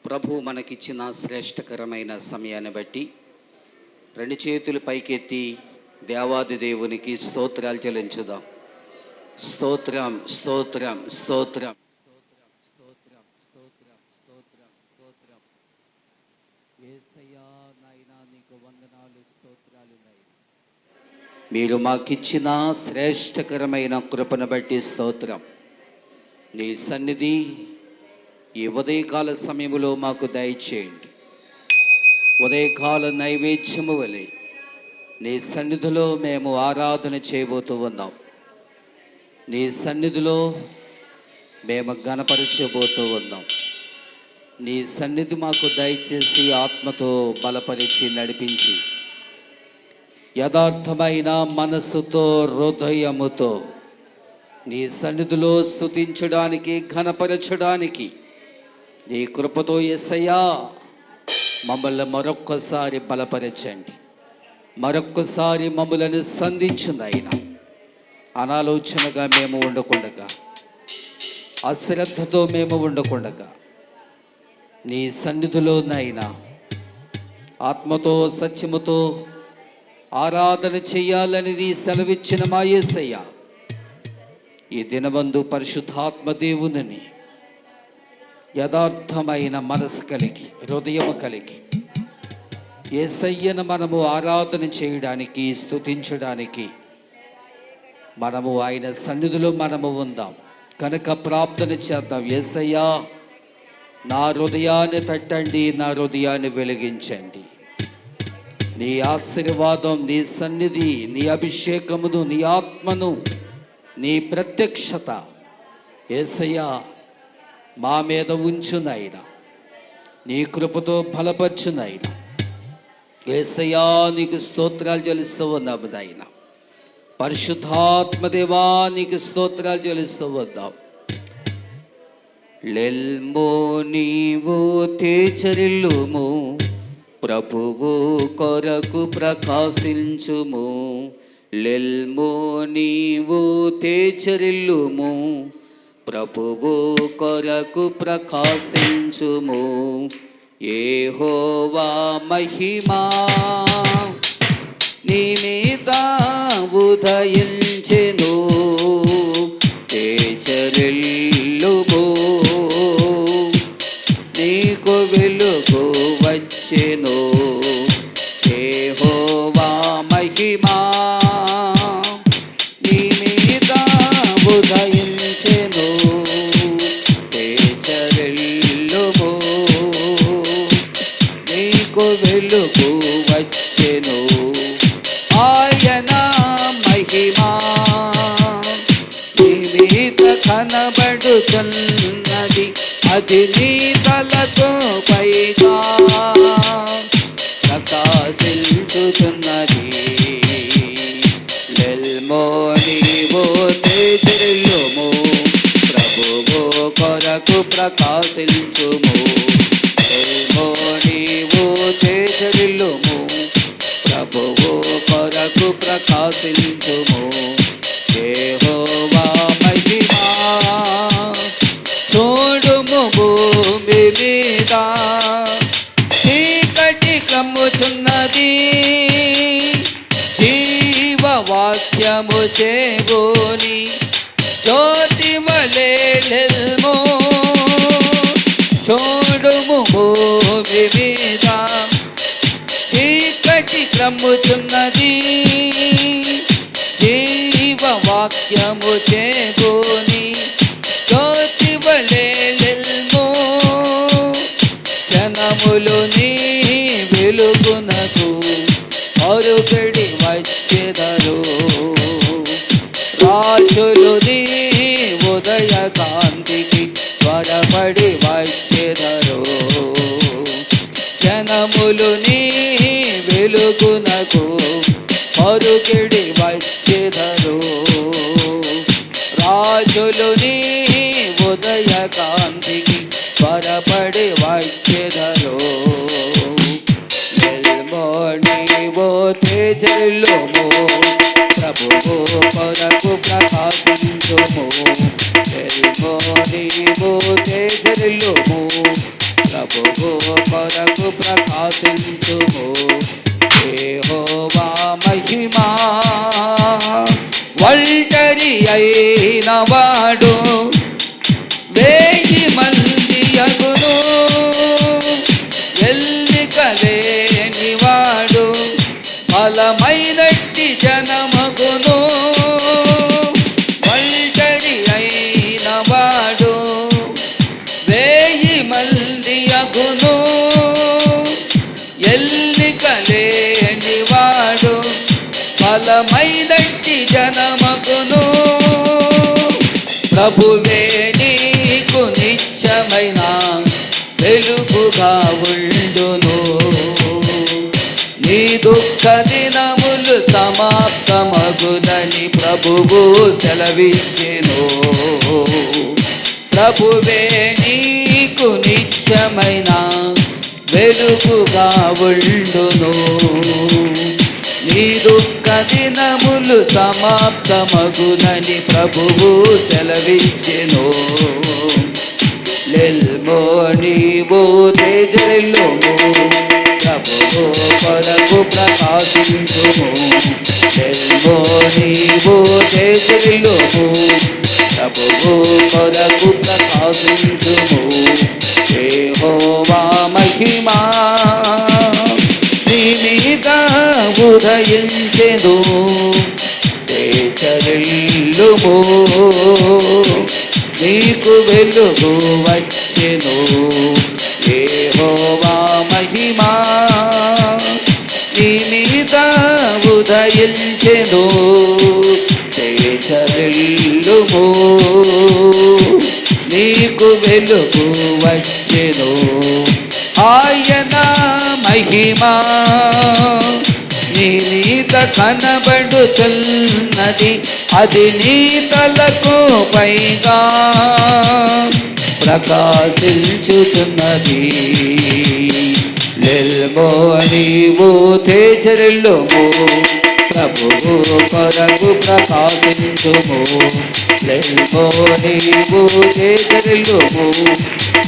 ప్రభు మనకిచ్చిన శ్రేష్టకరమైన సమయాన్ని బట్టి రెండు చేతులు పైకెత్తి దేవాది దేవునికి స్తోత్రాలు చెల్లించుదాం. స్తోత్రం స్తోత్రం స్తోత్రం స్తోత్రం స్తోత్రం స్తోత్రం స్తోత్రం. యేసయ్యా నాయనా నీకు వందనాలు, స్తోత్రాలు నాయనా. మీరు మాకిచ్చిన శ్రేష్టకరమైన కృపను బట్టి స్తోత్రం. నీ సన్నిధి ఈ ఉదయకాల సమయంలో మాకు దయచేయండి. ఉదయకాల నైవేద్యము వలె నీ సన్నిధిలో మేము ఆరాధన చేయబోతూ ఉన్నాం. నీ సన్నిధిలో మేము ఘనపరచబోతూ ఉన్నాం. నీ సన్నిధి మాకు దయచేసి ఆత్మతో బలపరిచి నడిపించి యథార్థమైన మనస్సుతో హృదయముతో నీ సన్నిధిలో స్తుతించడానికి ఘనపరచడానికి నీ కృపతో యేసయ్యా మమ్మల్ని మరొక్కసారి బలపరచండి. మరొక్కసారి మమ్మలను సంధించింది ఆయన. అనాలోచనగా మేము ఉండకుండగా, అశ్రద్ధతో మేము ఉండకుండగా నీ సన్నిధిలోనైనా ఆత్మతో సత్యముతో ఆరాధన చెయ్యాలని నీ సెలవిచ్చిన మా యేసయ్య ఈ దినమందు పరిశుద్ధాత్మ దేవుని యథార్థమైన మనసు కలిగి హృదయము కలిగి యేసయ్యను మనము ఆరాధన చేయడానికి స్తుతించడానికి మనము ఆయన సన్నిధిలో మనము ఉందాం. కనుక ప్రార్థన చేద్దాం. యేసయ్యా నా హృదయాన్ని తట్టండి, నా హృదయాన్ని వెలిగించండి. నీ ఆశీర్వాదం, నీ సన్నిధి, నీ అభిషేకమును, నీ ఆత్మను, నీ ప్రత్యక్షత యేసయ్యా మా మీద ఉంచునైనా, నీ కృపతో బలపరచునైనా. యేసయ్యా నీకు స్తోత్రాలు చెల్లిస్తూ ఉన్నాము నాయన. పరిశుద్ధాత్మదేవా నీకు స్తోత్రాలు చెల్లిస్తూ ఉన్నాం. లెల్మో నీవు తేజరిల్లుము, ప్రభువు కొరకు ప్రకాశించుము. లెల్మో నీవు తేజరిల్లుము, ప్రభువు కొరకు ప్రకాశించుము. యెహోవా మహిమా నీ మీద ఉదయించెను. తేజరిల్లుము, నీకు వెలుగు వచ్చెను. యెహోవా మహిమా నీ మీద ఉదయించెను. తేజరిల్లుము, నీకు వెలుగు వచ్చెను. ఆయన మహిమా నీ మీద కనబడుతున్నది, అది నీ తలకు పైగా ప్రకాశించుతున్నది. లెల్మో నీవు తేజరిల్లుము, ప్రభువు కొరకు ప్రకాశించుము. లెల్మో నీవు తేజరిల్లుము, ప్రభువు కొరకు ప్రకాశించుము. యెహోవా మహిమా చూడుము భూమి మీద, చీకటి కమ్ముచున్నది. జీవవాక్యము చేబోని జ్యోతి వలె లెల్మో చూడుము భూమి మీద, చీకటి క్రమ్ముచున్నది. జీవవాక్యము చేబోని జ్యోతి వలె లెల్మో జనములు నీ వెలుగునకు అరుగడి వచ్చెదరు. రాజులు నీ ఉదయ కాంతికి త్వరపడి వచ్చెదరు. జనములు నీ వెలుగునకు అరుగడి వచ్చెదరు. రాజులు నీ ఉదయ కాంతికి త్వరపడి వచ్చెదరు. లెల్మో నీవు తేజరిల్లుము, ప్రభువు కొరకు ప్రకాశించుము. లెల్మో నీవు తేజరిల్లుము, ప్రభువు ప్రకాశించుము యెహోవా మహిమా ఒంటరి అయిన వాడు 1000 మంది అగును ఎల్లికలేని వాడు బలమైనట్టి జనమగును ఒంటరి అయిన వాడు 1000 మంది అగును ఎల్లికలేని వాడు బలమైనట్టి జనమగును ప్రభువే నీకు నిత్యమైన వెలుగుగా ఉండును నీ దుఃఖ దినములు సమాప్తమగునని ప్రభువు సెలవిచ్చెను ప్రభువే నీకు నిత్యమైన వెలుగుగా ఉండును నీ దుఃఖ దినములు సమాప్తమగునని ప్రభువు సెలవిచ్చెను లెల్మో నీవు తేజరిల్లుము ప్రభువు కొరకు ప్రకాశించుము లెల్మో నీవు తేజరిల్లుము ప్రభువు కొరకు ప్రకాశించుము యెహోవా మహిమా నీ మీద ఉదయించెను తేజరిల్లుము నీకు వెలుగు వచ్చెను యెహోవా మహిమా నీ మీద ఉదయించెను తేజరిల్లుము నీకు వెలుగు వచ్చెను ఆయన మహిమా నీ నీత కనబడుతున్నది అది నీ తలకు పైగా ప్రకాశించుతున్నది లెల్మో నీవు తేజరిల్లుము ప్రభువు కొరకు ప్రకాశించుము లెల్మో నీవు తేజరిల్లుము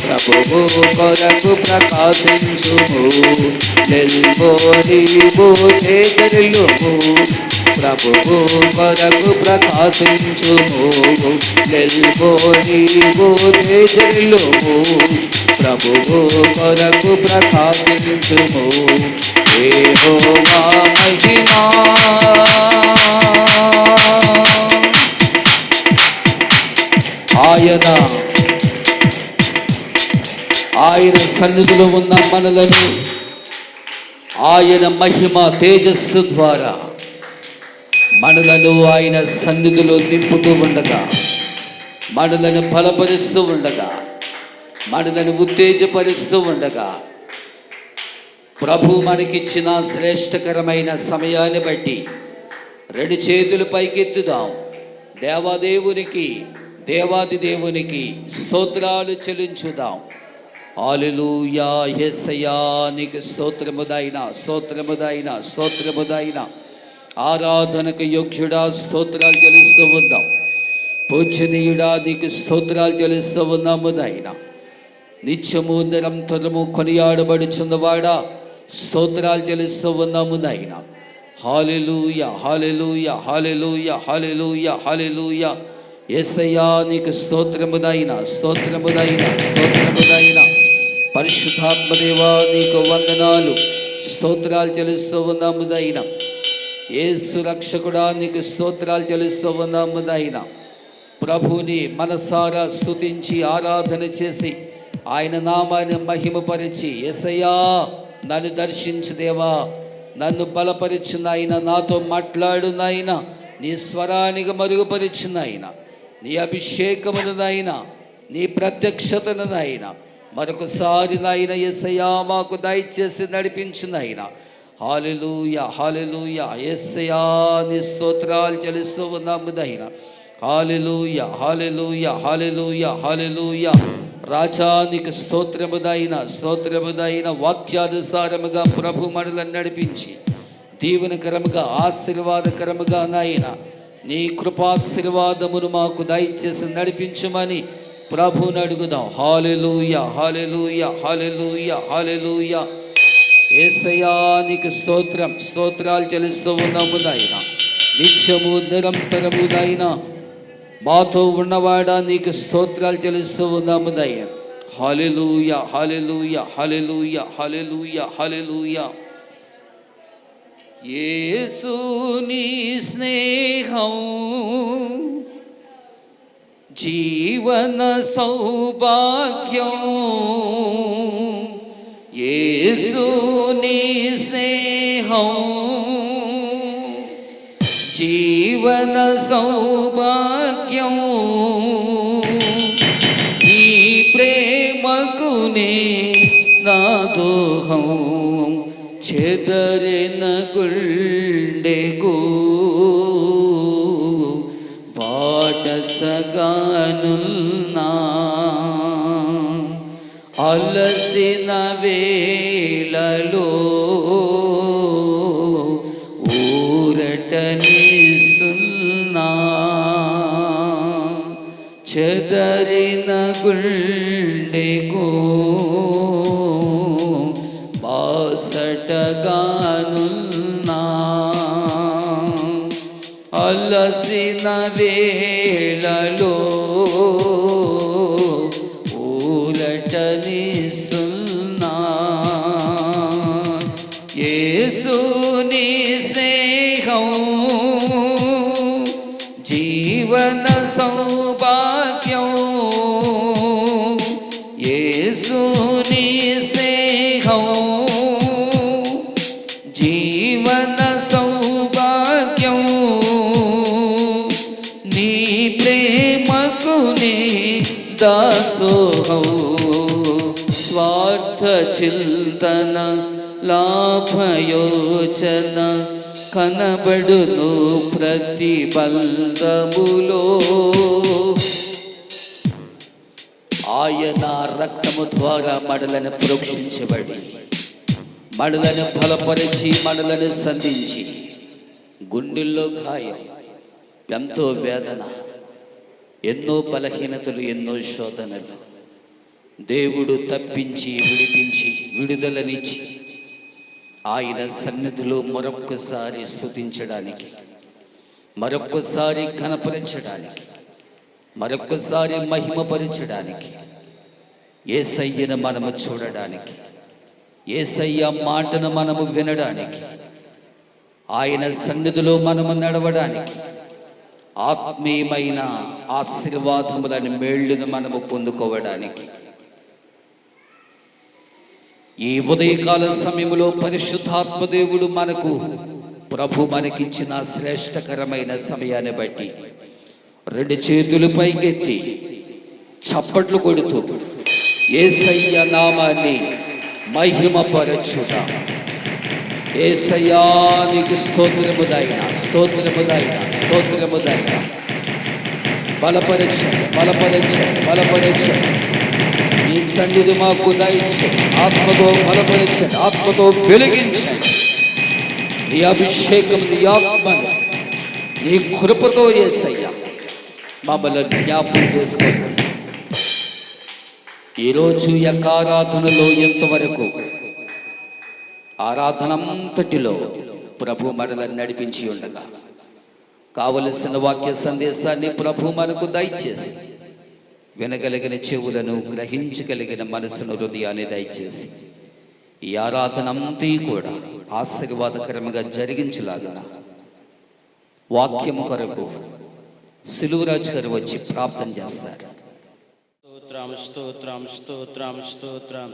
ప్రభువు కొరకు ప్రకాశించుము లెల్మో నీవు తేజరిల్లుము ప్రభువు కొరకు ప్రకాశించుము లెల్మో నీవు తేజరిల్లుము ప్రభువు కొరకు ప్రకాశించుము యెహోవా మహిమా ఆయన సన్నిధిలో ఉన్న మనలను ఆయన మహిమ తేజస్సు ద్వారా మనలను ఆయన సన్నిధిలో నింపుతూ ఉండగా మనలను బలపరుస్తూ ఉండగా మనలను ఉత్తేజపరుస్తూ ఉండగా ప్రభు మనకిచ్చిన శ్రేష్టకరమైన సమయాన్ని బట్టి 2 చేతులు పైకెత్తుదాం దేవాదేవునికి దేవాది దేవునికి స్తోత్రాలు చెల్లించుదాం హల్లెలూయా యేసయ్యా నీకు స్తోత్రముదైన ఆరాధనకు యోగ్యుడా స్తోత్రాలు చెల్లిస్తూ ఉందాం పూజనీయుడా నీకు స్తోత్రాలు చెల్లిస్తూ ఉన్నాము నాయనా నిత్యము నిరంతరము కొనియాడబడుచున్నవాడా స్తోత్రాలు చెల్లిస్తూ ఉన్నాము నాయనా హల్లెలూయా హల్లెలూయా హల్లెలూయా హల్లెలూయా హల్లెలూయా యేసయ్యా నీకు స్తోత్రముదైన పరిశుద్ధాత్మ దేవా నీకు వందనాలు స్తోత్రాలు చెల్లిస్తూ ఉన్నాము నాయనా యేసు రక్షకుడా నీకు స్తోత్రాలు చెల్లిస్తూ ఉన్నాము నాయనా ప్రభుని మనసారా స్తుతించి ఆరాధన చేసి ఆయన నామాన్ని మహిమపరిచి యేసయ్యా నన్ను దర్శించు దేవా నన్ను బలపరిచు నాయన నాతో మాట్లాడు నాయన నీ స్వరానికి మరుగుపరిచు నాయన నీ అభిషేకమును నాయన నీ ప్రత్యక్షతను నాయన మరొకసారి నాయన యేసయ్యా మాకు దయచేసి నడిపించు నాయన హల్లెలూయా హల్లెలూయా యేసయ్యా నీ స్తోత్రాలు చెల్లిస్తూ ఉన్నాము నాయన హల్లెలూయా హల్లెలూయా హల్లెలూయా హల్లెలూయా రాజానికి స్తోత్రముదైన వాక్యానుసారముగా ప్రభు మనలను నడిపించి దీవెనకరముగా ఆశీర్వాదకరముగా నాయన నీ కృపాశీర్వాదమును మాకు దయచేసి నడిపించమని ప్రభువుని అడుగుదాం హల్లెలూయా హల్లెలూయా హల్లెలూయా హల్లెలూయా యేసయ్యా నీకు స్తోత్రం, స్తోత్రాలు చెల్లిస్తూ ఉన్నాము నాయన. నిత్యము నిరంతరము నాయన మాతో ఉన్నవాడా నీకు స్తోత్రాలు చెల్లిస్తూ ఉన్నాము నాయన. హల్లెలూయా, హల్లెలూయా, హల్లెలూయా, హల్లెలూయా, హల్లెలూయా. యేసు నీ స్నేహం జీవన సౌభాగ్యం, యేసు నీ స్నేహం జీవన సౌభాగ్యం, నీ ప్రేమకునే నా దోహం చెదరిన గుండెకు బాటసగానున్నా, అలసిన వేళలో ఊరటనిస్తున్నా, చెదరిన గుండెకు బాసటగానున్నా, అలసిన వేళలో ఊరటనిస్తున్నా. యేసు నీ స్నేహం జీవన సౌభాగ్యం, యేసు నీ స్నేహం జీవన సౌభాగ్యం, నీ ప్రేమకునే దాసోహం, స్వార్థ చింతన లాభయోచన కనబడును ప్రతిబంధములో, ఆయన రక్తము ద్వారా మడలను ప్రోక్షించబడి, మడలను బలపరిచి, మడలను సంధించి, గుండెల్లో గాయం, ఎంతో వేదన, ఎన్నో బలహీనతలు, ఎన్నో శోధనలు దేవుడు తప్పించి, విడిపించి, విడుదలనిచ్చి ఆయన సన్నిధిలో మరొక్కసారి స్తుతించడానికి, మరొక్కసారి కనపరించడానికి, మరొక్కసారి మహిమపరచడానికి, యేసయ్యను మనము చూడడానికి, యేసయ్య మాటను మనము వినడానికి, ఆయన సన్నిధిలో మనము నడవడానికి, ఆత్మీయమైన ఆశీర్వాదములను, మేళ్లను మనము పొందుకోవడానికి ఈ ఉదయకాల సమయంలో పరిశుద్ధాత్మ దేవుడు ప్రభు మనకిచ్చిన శ్రేష్టకరమైన సమయాన్ని బట్టి రెండు చేతులు పైకెత్తి చప్పట్లు కొడుతూ యేసయ్య నామాన్ని మహిమపరచుట. యేసయ్యా నీకు స్తోత్రముదైన, స్తోత్రముదైన, స్తోత్రముదైన. బలపరచ, బలపరచ, బలపరచ. నీ సన్నిధి మాకు దయచేయండి. ఆత్మతో బలపరచండి, ఆత్మతో వెలిగించండి. నీ అభిషేకం, నీ ఆత్మను, నీ కృపతో యేసయ్యా మమ్మల్ని జ్ఞాపకం చేసుకోండి. ఈరోజు యొక్క ఆరాధనలో ఎంతవరకు ఆరాధనంతటిలో ప్రభు మనల్ని నడిపించి ఉండగా కావలసిన వాక్య సందేశాన్ని ప్రభు మనకు దయచేసి, వినగలిగిన చెవులను, గ్రహించగలిగిన మనసును, హృదయాన్ని దయచేసి ఈ ఆరాధనంతా కూడా ఆశీర్వాదకరంగా జరిగించలాగా వాక్యము కొరకు సిలువరాజు గారు వచ్చి ప్రార్థన చేస్తారు. స్తోత్రం, స్తోత్రం, స్తోత్రం, స్తోత్రం.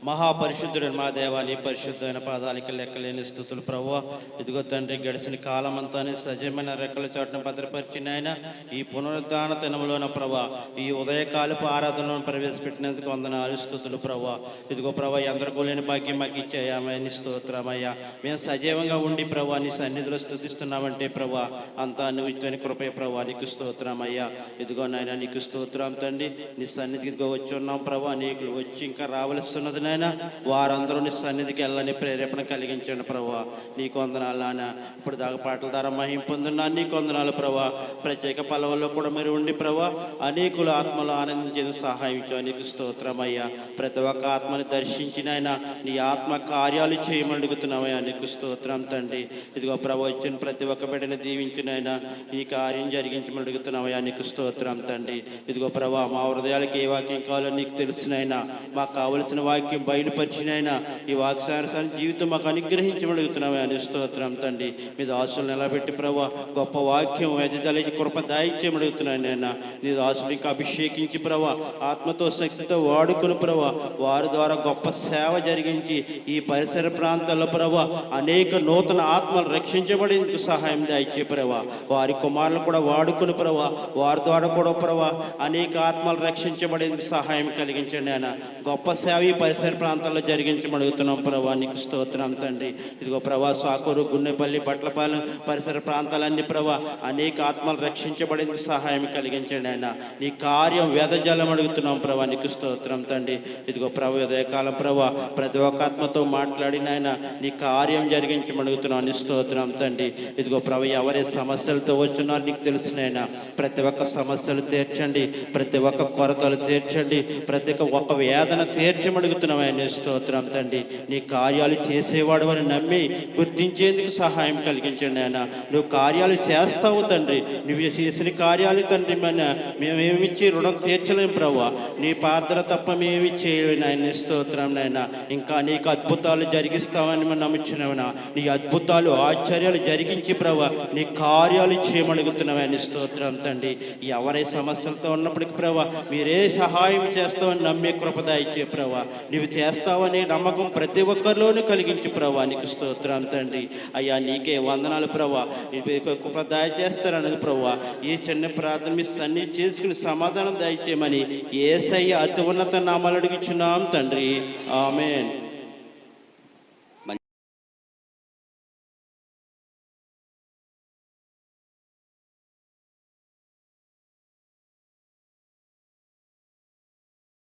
మహాపరిశుద్ధుడు మా దేవాన్ని పరిశుద్ధమైన పాదాలకి లెక్కలేని స్తుతులు ప్రభువా. ఇదిగో తండ్రి, గడిచిన కాలమంతానే సజీవమైన రెక్కల చోటను భద్రపరిచిన ఆయన ఈ పునరుద్ధాన దినములోన ప్రభా ఈ ఉదయకాలపు ఆరాధనలను ప్రవేశపెట్టినందుకు వందనాలు, స్తుతులు ప్రభువా. ఇదిగో ప్రభా, ఎందరికో లేని భాగ్యం మాకు ఇచ్చాయని స్తోత్రమయ్యా. మేము సజీవంగా ఉండి ప్రభా నీ సన్నిధిలో స్తుతిస్తున్నామంటే ప్రభా అంతా నువ్వు ఇచ్చని కృపే ప్రభా, నీకు స్తోత్రమయ్యా. ఇదిగో నాయన నీకు స్తోత్రం తండ్రి. నీ సన్నిధికి వచ్చి ఉన్నాం ప్రభా, నీకు వచ్చి ఇంకా రావలసి ఉన్నది నాయన. నాయన వారందరూ నీ సన్నిధికి వెళ్ళని ప్రేరేపణ కలిగించండి ప్రభా. నీకు వందనాలు నాయన. ఇప్పుడు దాకా పాటల ద్వారా మహిమ పొందున్నాను. నీకు వందనాలు ప్రభా. ప్రత్యేక పలవల్లో కూడా మీరు ఉండి ప్రభా అనేకుల ఆత్మలు ఆనందించేందుకు సహాయం ఇచ్చావు. నీకు స్తోత్రం అయ్యా. ప్రతి ఒక్క ఆత్మని దర్శించినైనా నీ ఆత్మ కార్యాలు చేయమని అడుగుతున్నామయ్యా. నీకు స్తోత్రం తండ్రి. ఇదిగో ప్రభు వచ్చిన ప్రతి ఒక్క బిడ్డని దీవించినైనా ఈ కార్యం జరిగించమని అడుగుతున్నామయ్యా. నీకు స్తోత్రం తండ్రి. ఇదిగో ప్రభా మా హృదయాలకి ఏ వాక్యం కావాలో నీకు తెలిసినైనా మాకు కావలసిన వాక్యం బయలుపరిచినైనా ఈ వాక్యానుసారం జీవితం మాకు అనుగ్రహించమని అడుగుతున్నామయ్యా. నీ స్తోత్రం తండ్రి. మీ దాసులు నిలబెట్టి ప్రభా గొప్ప వాక్యం ఎదజలికి కృప దాయిచ్చేయమని అడుగుతున్నాను నాయన. నీ దాసులు ఇంకా అభిషేకించి ప్రభా ఆత్మతో శక్తితో వాడుకుని ప్రభా వారి ద్వారా గొప్ప సేవ జరిగించి ఈ పరిసర ప్రాంతాల్లో ప్రభా అనేక నూతన ఆత్మలు రక్షించబడేందుకు సహాయం దాయిచ్చే ప్రభా వారి కుమారులు కూడా వాడుకుని ప్రభా వారి ద్వారా కూడా ప్రభా అనేక ఆత్మలు రక్షించబడేందుకు సహాయం కలిగించండి ఆయన. గొప్ప సేవ ఈ పరిసర ప్రాంతాల్లో జరిగించమని అడుగుతున్నాం ప్రభా. నీకు స్తోత్రం తండ్రి. ఇదిగో ప్రభా సాకూరు గున్నెపల్లి బట్లపాలెం పరిసర ప్రాంతాలన్నీ ప్రభా అనేక ఆత్మలు రక్షించబడేందుకు సహాయం కలిగించండి ఆయన. నీ కార్యం వేదజలం అడుగుతున్నాం ప్రభా. నీకు స్తోత్రం తండ్రి. ఇదిగో ప్రభు ఉదయకాలం ప్రభా ప్రతి ఒక్క ఆత్మతో మాట్లాడిన ఆయన నీ కార్యం జరిగించమని అడుగుతున్నాం. నీ స్తోత్రం తండ్రి. ఇదిగో ప్రభు ఎవరి సమస్యలతో వచ్చున్నారో నీకు తెలిసినైనా ప్రతి ఒక్క సమస్యలు తీర్చండి. ప్రతి ఒక్క కొరతలు తీర్చండి. ప్రతి ఒక్క వేదన తీర్చమని అడుగుతున్నాం. ఆయన స్తోత్రం తండ్రి. నీ కార్యాలు చేసేవాడు అని నమ్మి గుర్తించేందుకు సహాయం కలిగించండి ఆయన. నువ్వు కార్యాలు చేస్తావు తండ్రి. నువ్వు చేసిన కార్యాలు తండ్రి మేమేమిచ్చి రుణం తీర్చలేము ప్రభు. నీ ప్రార్థన తప్ప మేమి చేయలేను ఆయన. స్తోత్రం నాయన. ఇంకా నీకు అద్భుతాలు జరిగిస్తావని మనం నమ్ముచున్నావునా. నీ అద్భుతాలు ఆశ్చర్యాలు జరిగించి ప్రభు నీ కార్యాలు చేయమడుగుతున్నావు ఆయన. స్తోత్రం తండ్రి. ఎవరి సమస్యలతో ఉన్నప్పటికీ ప్రభు మీరే సహాయం చేస్తావని నమ్మే కృపద ఇచ్చే ప్రభు. నీవు చేస్తావని నమ్మకం ప్రతి ఒక్కరిలోనూ కలిగించి ప్రభు. నీకు స్తోత్రం తండ్రి. అయ్యా నీకే వందనాలు ప్రభు. కృప దయచేస్తారన్నది ప్రభు. ఈ చిన్న ప్రార్థన మీ సన్ని చేసుకుని సమాధానం దయచేయమని యేసయ్య అతి ఉన్నత నామాలు అడుగుచున్నాం తండ్రి. ఆమేన్.